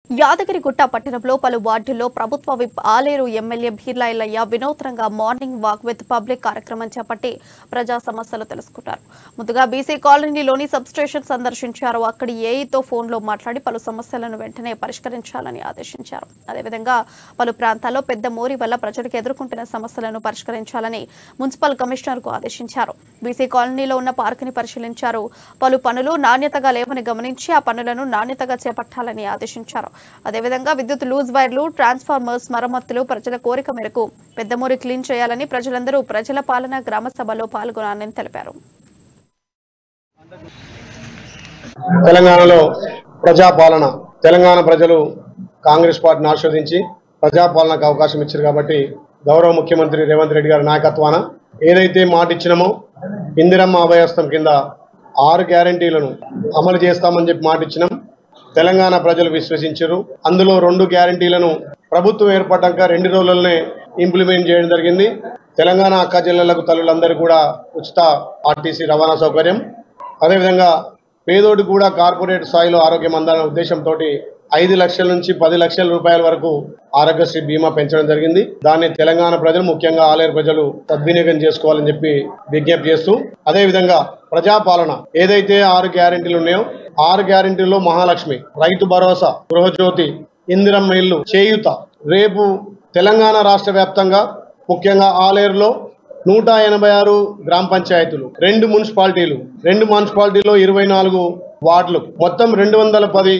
యాదగిరిగుట్ట పట్టణంలో పలు వార్డుల్లో ప్రభుత్వ విప్ ఆలేరు ఎమ్మెల్యే భీర్లా ఎల్లయ్య వినూత్నంగా మార్నింగ్ వాక్ విత్ పబ్లిక్ కార్యక్రమం చేపట్టి ప్రజా సమస్యలు తెలుసుకున్నారు. ముందుగా బీసీ కాలనీలోని సబ్స్టేషన్ సందర్శించారు. అక్కడి ఏఈతో ఫోన్లో మాట్లాడి పలు సమస్యలను వెంటనే పరిష్కరించాలని ఆదేశించారు. అదేవిధంగా పలు ప్రాంతాల్లో పెద్ద మోరి వల్ల ప్రజలకు ఎదుర్కొంటున్న సమస్యలను పరిష్కరించాలని మున్సిపల్ కమిషనర్కు ఆదేశించారు. బీసీ కాలనీలో ఉన్న పార్కుని పరిశీలించారు. పలు పనులు నాణ్యతగా లేవని గమనించి ఆ పనులను నాణ్యతగా చేపట్టాలని ఆదేశించారు. అదేవిధంగా విద్యుత్ లూజ్ వైర్లు, ట్రాన్స్ఫార్మర్స్ మరమ్మతులు ప్రజల కోరిక మేరకు పెద్దమూరి క్లీన్ చేయాలని ప్రజలందరూ ప్రజల పాలన గ్రామ సభలో పాల్గొనాలని తెలిపారు. తెలంగాణలో ప్రజాపాలన తెలంగాణ ప్రజలు కాంగ్రెస్ పార్టీని ఆశీర్వదించి ప్రజాపాలనకు అవకాశం ఇచ్చారు కాబట్టి గౌరవ ముఖ్యమంత్రి రేవంత్ రెడ్డి గారి నాయకత్వాన ఏదైతే మాట ఇచ్చినామో ఇందిరమ్మ అభయహస్తం కింద 6 గ్యారంటీలను అమలు చేస్తామని చెప్పి మాట ఇచ్చినాం. తెలంగాణ ప్రజలు విశ్వసించారు. అందులో 2 గ్యారంటీలను ప్రభుత్వం ఏర్పడ్డాక 2 రోజుల్లోనే ఇంప్లిమెంట్ చేయడం జరిగింది. తెలంగాణ అక్క జిల్లాలకు తల్లులందరూ కూడా ఉచిత ఆర్టీసీ రవాణా సౌకర్యం, అదేవిధంగా పేదోడు కూడా కార్పొరేట్ స్థాయిలో ఆరోగ్యం అందాలనే ఉద్దేశంతో 5 లక్షల నుంచి 10 లక్షల రూపాయల వరకు ఆరోగ్యశ్రీ బీమా పెంచడం జరిగింది. దాన్ని తెలంగాణ ప్రజలు, ముఖ్యంగా ఆలేరు ప్రజలు సద్వినియోగం చేసుకోవాలని చెప్పి విజ్ఞప్తి చేస్తూ, అదేవిధంగా ప్రజాపాలన ఏదైతే 6 గ్యారెంటీలు ఉన్నాయో 6 గ్యారెంటీల్లో మహాలక్ష్మి, రైతు భరోసా, గృహజ్యోతి, ఇందిరమ్మ ఇల్లు, చేయూత రేపు తెలంగాణ రాష్ట్ర వ్యాప్తంగా ముఖ్యంగా ఆలేరులో 186 గ్రామ పంచాయతీలు, 2 మున్సిపాలిటీలు, 2 మున్సిపాలిటీలో 24 వార్డులు, మొత్తం 210